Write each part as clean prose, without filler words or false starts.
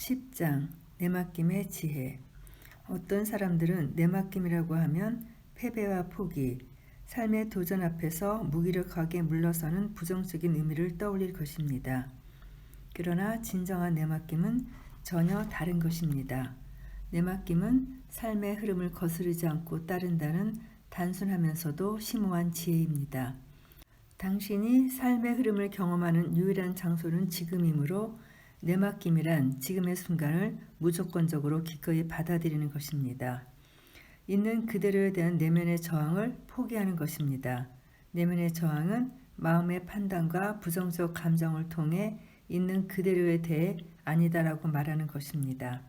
10장 내맡김의 지혜. 어떤 사람들은 내맡김이라고 하면 패배와 포기, 삶의 도전 앞에서 무기력하게 물러서는 부정적인 의미를 떠올릴 것입니다. 그러나 진정한 내맡김은 전혀 다른 것입니다. 내맡김은 삶의 흐름을 거스르지 않고 따른다는 단순하면서도 심오한 지혜입니다. 당신이 삶의 흐름을 경험하는 유일한 장소는 지금이므로 내맡김이란 지금의 순간을 무조건적으로 기꺼이 받아들이는 것입니다. 있는 그대로에 대한 내면의 저항을 포기하는 것입니다. 내면의 저항은 마음의 판단과 부정적 감정을 통해 있는 그대로에 대해 아니다라고 말하는 것입니다.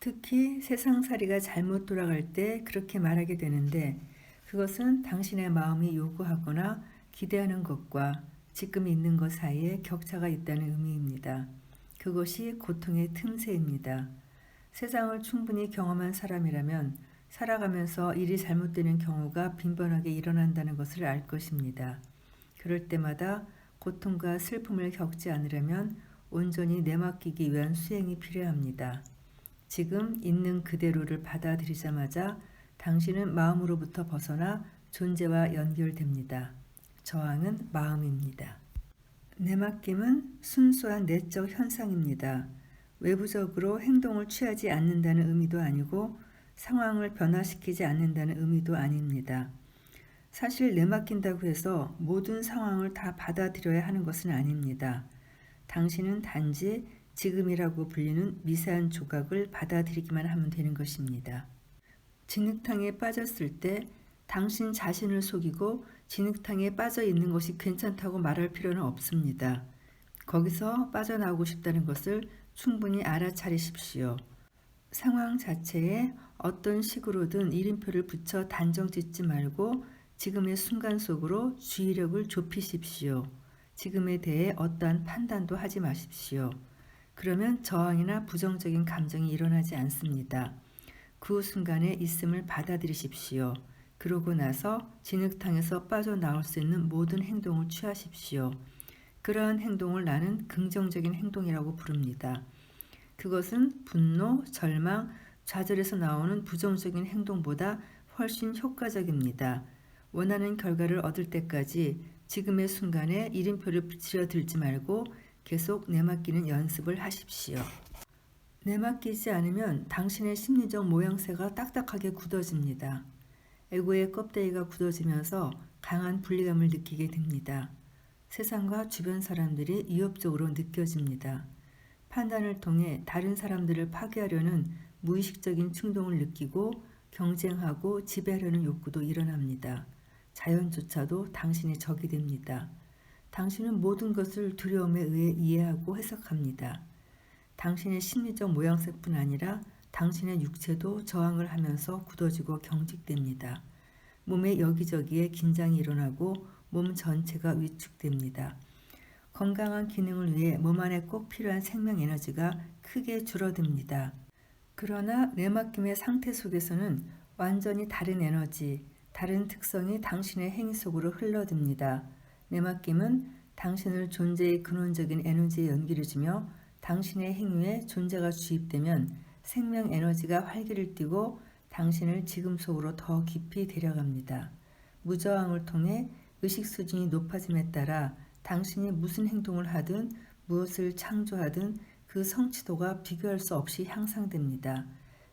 특히 세상살이가 잘못 돌아갈 때 그렇게 말하게 되는데 그것은 당신의 마음이 요구하거나 기대하는 것과 지금 있는 것 사이에 격차가 있다는 의미입니다. 그것이 고통의 틈새입니다. 세상을 충분히 경험한 사람이라면 살아가면서 일이 잘못되는 경우가 빈번하게 일어난다는 것을 알 것입니다. 그럴 때마다 고통과 슬픔을 겪지 않으려면 온전히 내맡기기 위한 수행이 필요합니다. 지금 있는 그대로를 받아들이자마자 당신은 마음으로부터 벗어나 존재와 연결됩니다. 저항은 마음입니다. 내맡김은 순수한 내적 현상입니다. 외부적으로 행동을 취하지 않는다는 의미도 아니고 상황을 변화시키지 않는다는 의미도 아닙니다. 사실 내맡긴다고 해서 모든 상황을 다 받아들여야 하는 것은 아닙니다. 당신은 단지 지금이라고 불리는 미세한 조각을 받아들이기만 하면 되는 것입니다. 진흙탕에 빠졌을 때 당신 자신을 속이고 진흙탕에 빠져 있는 것이 괜찮다고 말할 필요는 없습니다. 거기서 빠져나오고 싶다는 것을 충분히 알아차리십시오. 상황 자체에 어떤 식으로든 이름표를 붙여 단정 짓지 말고 지금의 순간 속으로 주의력을 좁히십시오. 지금에 대해 어떠한 판단도 하지 마십시오. 그러면 저항이나 부정적인 감정이 일어나지 않습니다. 그 순간에 있음을 받아들이십시오. 그러고 나서 진흙탕에서 빠져나올 수 있는 모든 행동을 취하십시오. 그러한 행동을 나는 긍정적인 행동이라고 부릅니다. 그것은 분노, 절망, 좌절에서 나오는 부정적인 행동보다 훨씬 효과적입니다. 원하는 결과를 얻을 때까지 지금의 순간에 이름표를 붙여 들지 말고 계속 내맡기는 연습을 하십시오. 내맡기지 않으면 당신의 심리적 모양새가 딱딱하게 굳어집니다. 에고의 껍데기가 굳어지면서 강한 분리감을 느끼게 됩니다. 세상과 주변 사람들이 위협적으로 느껴집니다. 판단을 통해 다른 사람들을 파괴하려는 무의식적인 충동을 느끼고 경쟁하고 지배하려는 욕구도 일어납니다. 자연조차도 당신의 적이 됩니다. 당신은 모든 것을 두려움에 의해 이해하고 해석합니다. 당신의 심리적 모양새뿐 아니라 당신의 육체도 저항을 하면서 굳어지고 경직됩니다. 몸의 여기저기에 긴장이 일어나고 몸 전체가 위축됩니다. 건강한 기능을 위해 몸 안에 꼭 필요한 생명 에너지가 크게 줄어듭니다. 그러나 내맡김의 상태 속에서는 완전히 다른 에너지, 다른 특성이 당신의 행위 속으로 흘러듭니다. 내맡김은 당신을 존재의 근원적인 에너지에 연결해주며 당신의 행위에 존재가 주입되면 생명 에너지가 활기를 띠고 당신을 지금 속으로 더 깊이 데려갑니다. 무저항을 통해 의식 수준이 높아짐에 따라 당신이 무슨 행동을 하든 무엇을 창조하든 그 성취도가 비교할 수 없이 향상됩니다.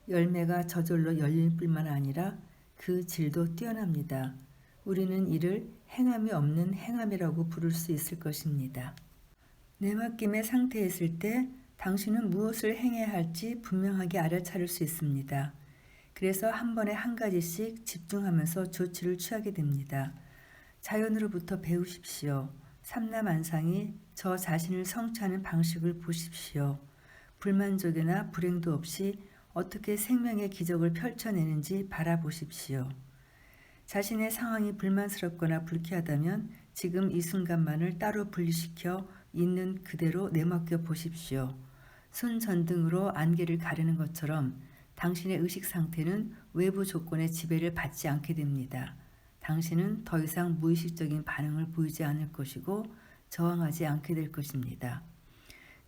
열매가 저절로 열릴 뿐만 아니라 그 질도 뛰어납니다. 우리는 이를 행함이 없는 행함이라고 부를 수 있을 것입니다. 내맡김의 상태에 있을 때 당신은 무엇을 행해야 할지 분명하게 알아차릴 수 있습니다. 그래서 한 번에 한 가지씩 집중하면서 조치를 취하게 됩니다. 자연으로부터 배우십시오. 삼라만상이 저 자신을 성취하는 방식을 보십시오. 불만족이나 불행도 없이 어떻게 생명의 기적을 펼쳐내는지 바라보십시오. 자신의 상황이 불만스럽거나 불쾌하다면 지금 이 순간만을 따로 분리시켜 있는 그대로 내맡겨 보십시오. 손전등으로 안개를 가르는 것처럼 당신의 의식 상태는 외부 조건의 지배를 받지 않게 됩니다. 당신은 더 이상 무의식적인 반응을 보이지 않을 것이고 저항하지 않게 될 것입니다.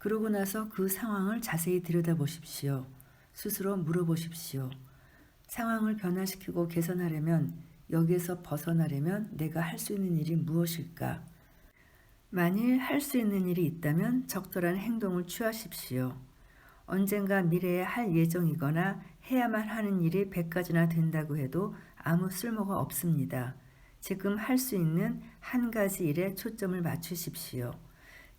그러고 나서 그 상황을 자세히 들여다보십시오. 스스로 물어보십시오. 상황을 변화시키고 개선하려면, 여기에서 벗어나려면 내가 할 수 있는 일이 무엇일까? 만일 할 수 있는 일이 있다면 적절한 행동을 취하십시오. 언젠가 미래에 할 예정이거나 해야만 하는 일이 100가지나 된다고 해도 아무 쓸모가 없습니다. 지금 할 수 있는 한 가지 일에 초점을 맞추십시오.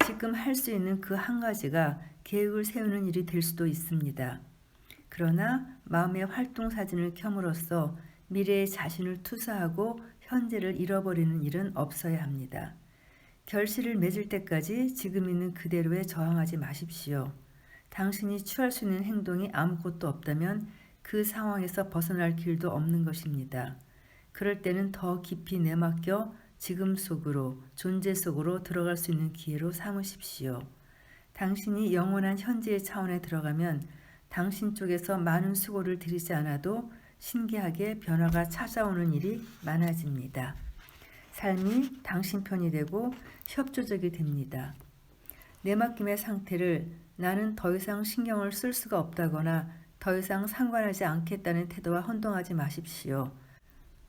지금 할 수 있는 그 한 가지가 계획을 세우는 일이 될 수도 있습니다. 그러나 마음의 활동 사진을 켬으로써 미래에 자신을 투사하고 현재를 잃어버리는 일은 없어야 합니다. 결실을 맺을 때까지 지금 있는 그대로에 저항하지 마십시오. 당신이 취할 수 있는 행동이 아무것도 없다면 그 상황에서 벗어날 길도 없는 것입니다. 그럴 때는 더 깊이 내맡겨 지금 속으로, 존재 속으로 들어갈 수 있는 기회로 삼으십시오. 당신이 영원한 현재의 차원에 들어가면 당신 쪽에서 많은 수고를 들이지 않아도 신기하게 변화가 찾아오는 일이 많아집니다. 삶이 당신 편이 되고 협조적이 됩니다. 내맡김의 상태를 나는 더 이상 신경을 쓸 수가 없다거나 더 이상 상관하지 않겠다는 태도와 혼동하지 마십시오.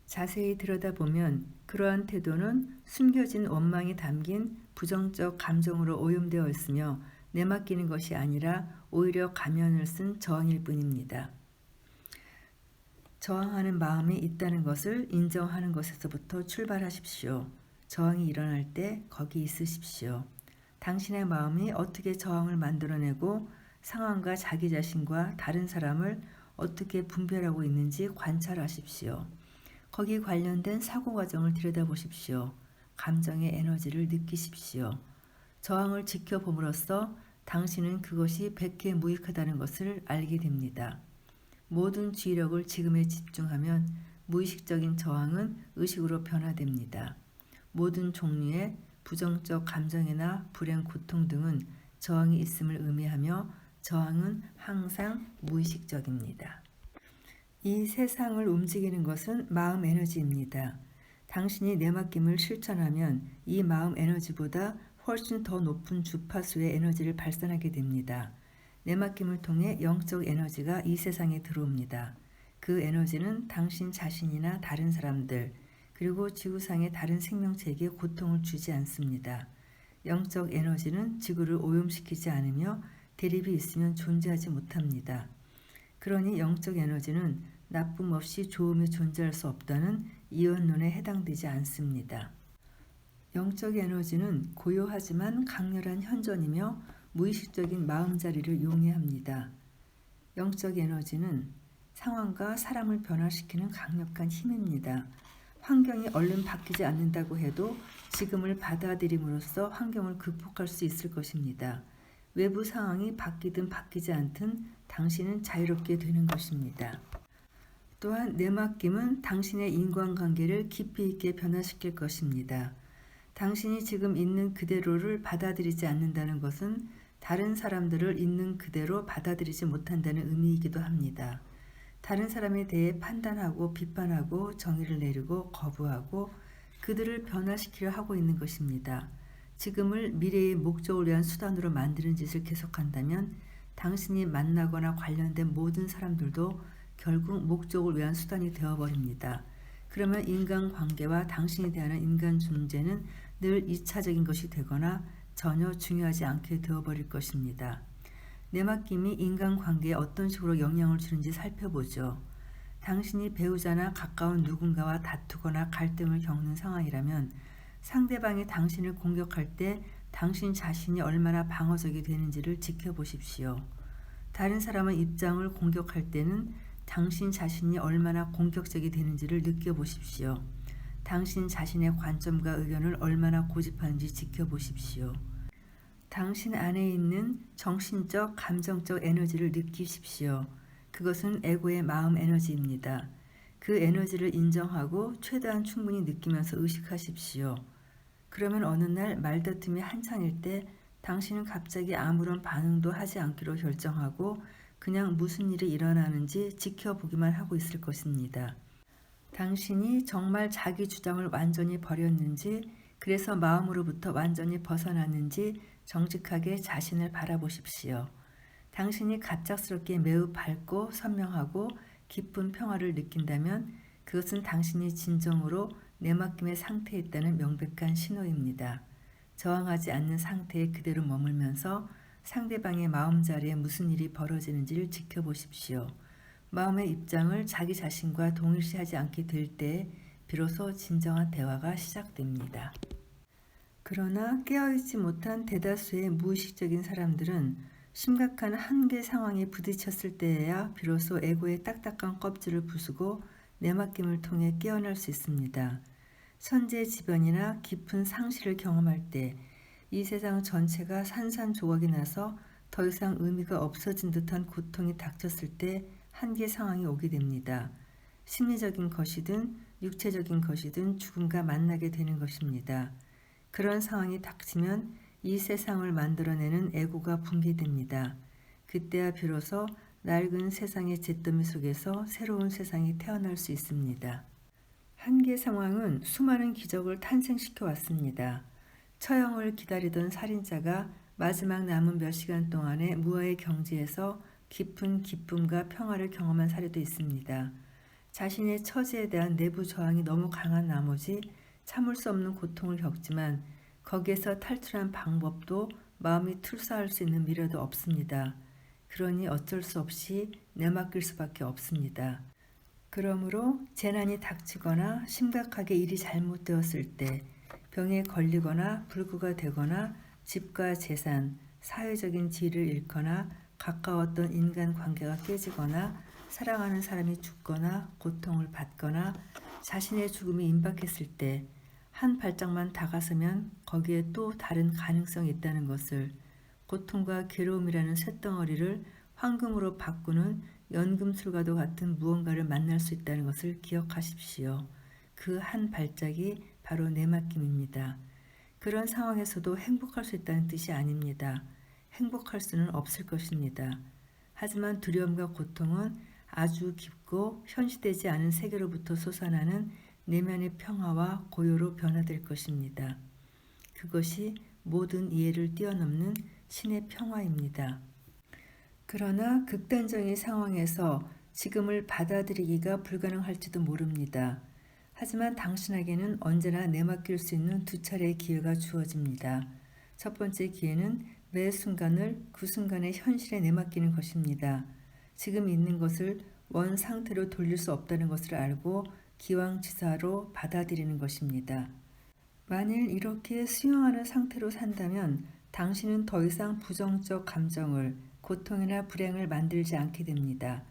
자세히 들여다보면 그러한 태도는 숨겨진 원망이 담긴 부정적 감정으로 오염되어 있으며 내맡기는 것이 아니라 오히려 가면을 쓴 저항일 뿐입니다. 저항하는 마음이 있다는 것을 인정하는 것에서부터 출발하십시오. 저항이 일어날 때 거기 있으십시오. 당신의 마음이 어떻게 저항을 만들어내고 상황과 자기 자신과 다른 사람을 어떻게 분별하고 있는지 관찰하십시오. 거기 관련된 사고 과정을 들여다보십시오. 감정의 에너지를 느끼십시오. 저항을 지켜봄으로써 당신은 그것이 백해무익하다는 것을 알게 됩니다. 모든 주의력을 지금에 집중하면 무의식적인 저항은 의식으로 변화됩니다. 모든 종류의 부정적 감정이나 불행, 고통 등은 저항이 있음을 의미하며 저항은 항상 무의식적입니다. 이 세상을 움직이는 것은 마음 에너지입니다. 당신이 내맡김을 실천하면 이 마음 에너지보다 훨씬 더 높은 주파수의 에너지를 발산하게 됩니다. 내맡김을 통해 영적 에너지가 이 세상에 들어옵니다. 그 에너지는 당신 자신이나 다른 사람들, 그리고 지구상의 다른 생명체에게 고통을 주지 않습니다. 영적 에너지는 지구를 오염시키지 않으며 대립이 있으면 존재하지 못합니다. 그러니 영적 에너지는 나쁨 없이 좋음이 존재할 수 없다는 이원론에 해당되지 않습니다. 영적 에너지는 고요하지만 강렬한 현존이며 무의식적인 마음자리를 용이합니다. 영적 에너지는 상황과 사람을 변화시키는 강력한 힘입니다. 환경이 얼른 바뀌지 않는다고 해도 지금을 받아들임으로써 환경을 극복할 수 있을 것입니다. 외부 상황이 바뀌든 바뀌지 않든 당신은 자유롭게 되는 것입니다. 또한 내맡김은 당신의 인간관계를 깊이 있게 변화시킬 것입니다. 당신이 지금 있는 그대로를 받아들이지 않는다는 것은 다른 사람들을 있는 그대로 받아들이지 못한다는 의미이기도 합니다. 다른 사람에 대해 판단하고 비판하고 정의를 내리고 거부하고 그들을 변화시키려 하고 있는 것입니다. 지금을 미래의 목적을 위한 수단으로 만드는 짓을 계속한다면 당신이 만나거나 관련된 모든 사람들도 결국 목적을 위한 수단이 되어버립니다. 그러면 인간관계와 당신이 대하는 인간 존재는 늘 2차적인 것이 되거나 전혀 중요하지 않게 되어버릴 것입니다. 내맡김이 인간관계에 어떤 식으로 영향을 주는지 살펴보죠. 당신이 배우자나 가까운 누군가와 다투거나 갈등을 겪는 상황이라면 상대방이 당신을 공격할 때 당신 자신이 얼마나 방어적이 되는지를 지켜보십시오. 다른 사람의 입장을 공격할 때는 당신 자신이 얼마나 공격적이 되는지를 느껴보십시오. 당신 자신의 관점과 의견을 얼마나 고집하는지 지켜보십시오. 당신 안에 있는 정신적, 감정적 에너지를 느끼십시오. 그것은 에고의 마음 에너지입니다. 그 에너지를 인정하고 최대한 충분히 느끼면서 의식하십시오. 그러면 어느 날 말다툼이 한창일 때 당신은 갑자기 아무런 반응도 하지 않기로 결정하고 그냥 무슨 일이 일어나는지 지켜보기만 하고 있을 것입니다. 당신이 정말 자기 주장을 완전히 버렸는지 그래서 마음으로부터 완전히 벗어났는지 정직하게 자신을 바라보십시오. 당신이 갑작스럽게 매우 밝고 선명하고 깊은 평화를 느낀다면 그것은 당신이 진정으로 내맡김의 상태에 있다는 명백한 신호입니다. 저항하지 않는 상태에 그대로 머물면서 상대방의 마음자리에 무슨 일이 벌어지는지를 지켜보십시오. 마음의 입장을 자기 자신과 동일시하지 않게 될 때 비로소 진정한 대화가 시작됩니다. 그러나 깨어있지 못한 대다수의 무의식적인 사람들은 심각한 한계 상황에 부딪혔을 때에야 비로소 에고의 딱딱한 껍질을 부수고 내맡김을 통해 깨어날 수 있습니다. 천재지변이나 깊은 상실을 경험할 때 이 세상 전체가 산산조각이 나서 더 이상 의미가 없어진 듯한 고통이 닥쳤을 때 한계 상황이 오게 됩니다. 심리적인 것이든 육체적인 것이든 죽음과 만나게 되는 것입니다. 그런 상황이 닥치면 이 세상을 만들어내는 에고가 붕괴됩니다. 그때야 비로소 낡은 세상의 잿더미 속에서 새로운 세상이 태어날 수 있습니다. 한계 상황은 수많은 기적을 탄생시켜 왔습니다. 처형을 기다리던 살인자가 마지막 남은 몇 시간 동안의 무아의 경지에서 깊은 기쁨과 평화를 경험한 사례도 있습니다. 자신의 처지에 대한 내부 저항이 너무 강한 나머지 참을 수 없는 고통을 겪지만 거기에서 탈출한 방법도 마음이 투사할 수 있는 미래도 없습니다. 그러니 어쩔 수 없이 내맡길 수밖에 없습니다. 그러므로 재난이 닥치거나 심각하게 일이 잘못되었을 때 병에 걸리거나 불구가 되거나 집과 재산, 사회적인 지위를 잃거나 가까웠던 인간관계가 깨지거나 사랑하는 사람이 죽거나 고통을 받거나 자신의 죽음이 임박했을 때 한 발짝만 다가서면 거기에 또 다른 가능성이 있다는 것을, 고통과 괴로움이라는 쇳덩어리를 황금으로 바꾸는 연금술과도 같은 무언가를 만날 수 있다는 것을 기억하십시오. 그 한 발짝이 바로 내맡김입니다. 그런 상황에서도 행복할 수 있다는 뜻이 아닙니다. 행복할 수는 없을 것입니다. 하지만 두려움과 고통은 아주 깊고 현시되지 않은 세계로부터 솟아나는 내면의 평화와 고요로 변화될 것입니다. 그것이 모든 이해를 뛰어넘는 신의 평화입니다. 그러나 극단적인 상황에서 지금을 받아들이기가 불가능할지도 모릅니다. 하지만 당신에게는 언제나 내맡길 수 있는 두 차례의 기회가 주어집니다. 첫 번째 기회는 매 순간을 그 순간의 현실에 내맡기는 것입니다. 지금 있는 것을 원 상태로 돌릴 수 없다는 것을 알고 기왕지사로 받아들이는 것입니다. 만일 이렇게 수용하는 상태로 산다면 당신은 더 이상 부정적 감정을, 고통이나 불행을 만들지 않게 됩니다.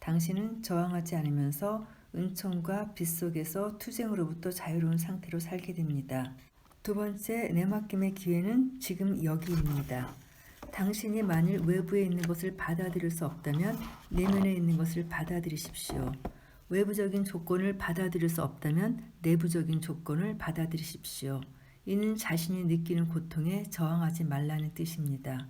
당신은 저항하지 않으면서 은총과 빛 속에서 투쟁으로부터 자유로운 상태로 살게 됩니다. 두 번째 내맡김의 기회는 지금 여기입니다. 당신이 만일 외부에 있는 것을 받아들일 수 없다면 내면에 있는 것을 받아들이십시오. 외부적인 조건을 받아들일 수 없다면 내부적인 조건을 받아들이십시오. 이는 자신이 느끼는 고통에 저항하지 말라는 뜻입니다.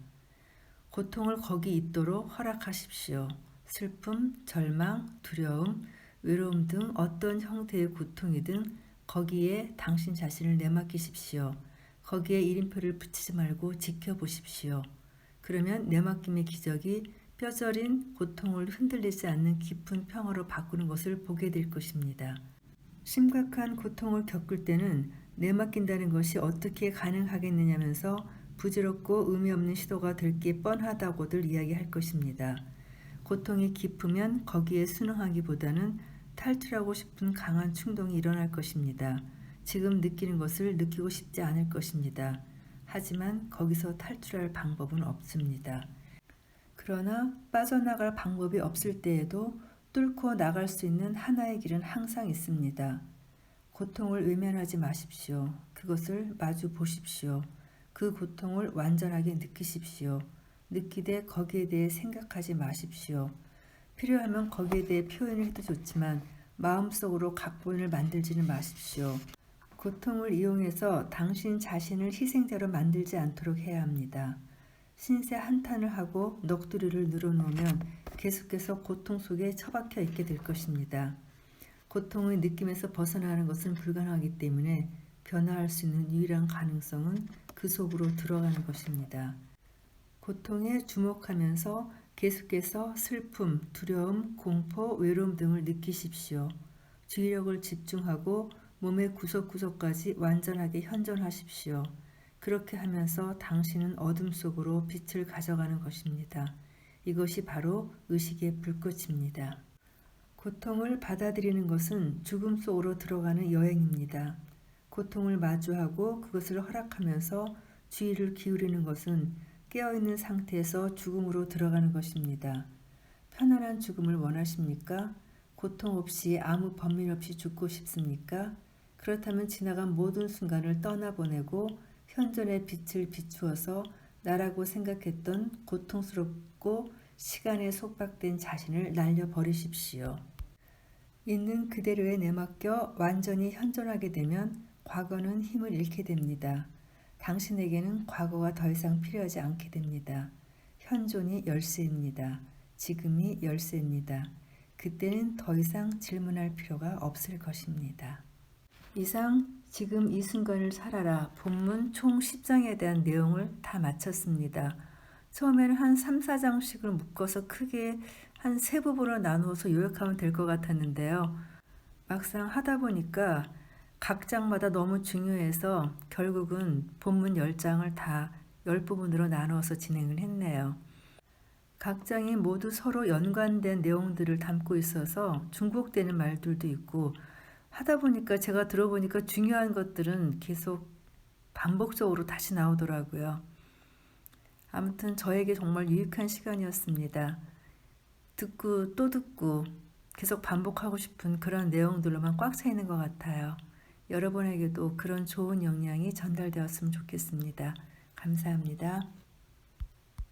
고통을 거기 있도록 허락하십시오. 슬픔, 절망, 두려움, 외로움 등 어떤 형태의 고통이든 거기에 당신 자신을 내맡기십시오. 거기에 이름표를 붙이지 말고 지켜보십시오. 그러면 내맡김의 기적이 뼈저린 고통을 흔들리지 않는 깊은 평화로 바꾸는 것을 보게 될 것입니다. 심각한 고통을 겪을 때는 내맡긴다는 것이 어떻게 가능하겠느냐면서 부질없고 의미 없는 시도가 될 게 뻔하다고들 이야기할 것입니다. 고통이 깊으면 거기에 순응하기보다는 탈출하고 싶은 강한 충동이 일어날 것입니다. 지금 느끼는 것을 느끼고 싶지 않을 것입니다. 하지만 거기서 탈출할 방법은 없습니다. 그러나 빠져나갈 방법이 없을 때에도 뚫고 나갈 수 있는 하나의 길은 항상 있습니다. 고통을 외면하지 마십시오. 그것을 마주 보십시오. 그 고통을 완전하게 느끼십시오. 느끼되 거기에 대해 생각하지 마십시오. 필요하면 거기에 대해 표현을 해도 좋지만 마음속으로 각본을 만들지는 마십시오. 고통을 이용해서 당신 자신을 희생자로 만들지 않도록 해야 합니다. 신세 한탄을 하고 넋두리를 늘어놓으면 계속해서 고통 속에 처박혀 있게 될 것입니다. 고통의 느낌에서 벗어나는 것은 불가능하기 때문에 변화할 수 있는 유일한 가능성은 그 속으로 들어가는 것입니다. 고통에 주목하면서 계속해서 슬픔, 두려움, 공포, 외로움 등을 느끼십시오. 주의력을 집중하고 몸의 구석구석까지 완전하게 현존하십시오. 그렇게 하면서 당신은 어둠 속으로 빛을 가져가는 것입니다. 이것이 바로 의식의 불꽃입니다. 고통을 받아들이는 것은 죽음 속으로 들어가는 여행입니다. 고통을 마주하고 그것을 허락하면서 주의를 기울이는 것은 깨어있는 상태에서 죽음으로 들어가는 것입니다. 편안한 죽음을 원하십니까? 고통 없이 아무 번민 없이 죽고 싶습니까? 그렇다면 지나간 모든 순간을 떠나보내고 현존의 빛을 비추어서 나라고 생각했던 고통스럽고 시간에 속박된 자신을 날려버리십시오. 있는 그대로에 내맡겨 완전히 현존하게 되면 과거는 힘을 잃게 됩니다. 당신에게는 과거가 더 이상 필요하지 않게 됩니다. 현존이 열쇠입니다. 지금이 열쇠입니다. 그때는 더 이상 질문할 필요가 없을 것입니다. 이상 지금 이 순간을 살아라 본문 총 10장에 대한 내용을 다 마쳤습니다. 처음에는 한 3, 4장씩을 묶어서 크게 한 3부분으로 나누어서 요약하면 될 것 같았는데요. 막상 하다 보니까 각 장마다 너무 중요해서 결국은 본문 10장을 다 10부분으로 나누어서 진행을 했네요. 각 장이 모두 서로 연관된 내용들을 담고 있어서 중복되는 말들도 있고 하다 보니까 제가 들어보니까 중요한 것들은 계속 반복적으로 다시 나오더라고요. 아무튼 저에게 정말 유익한 시간이었습니다. 듣고 또 듣고 계속 반복하고 싶은 그런 내용들로만 꽉 차 있는 것 같아요. 여러분에게도 그런 좋은 영향이 전달되었으면 좋겠습니다. 감사합니다.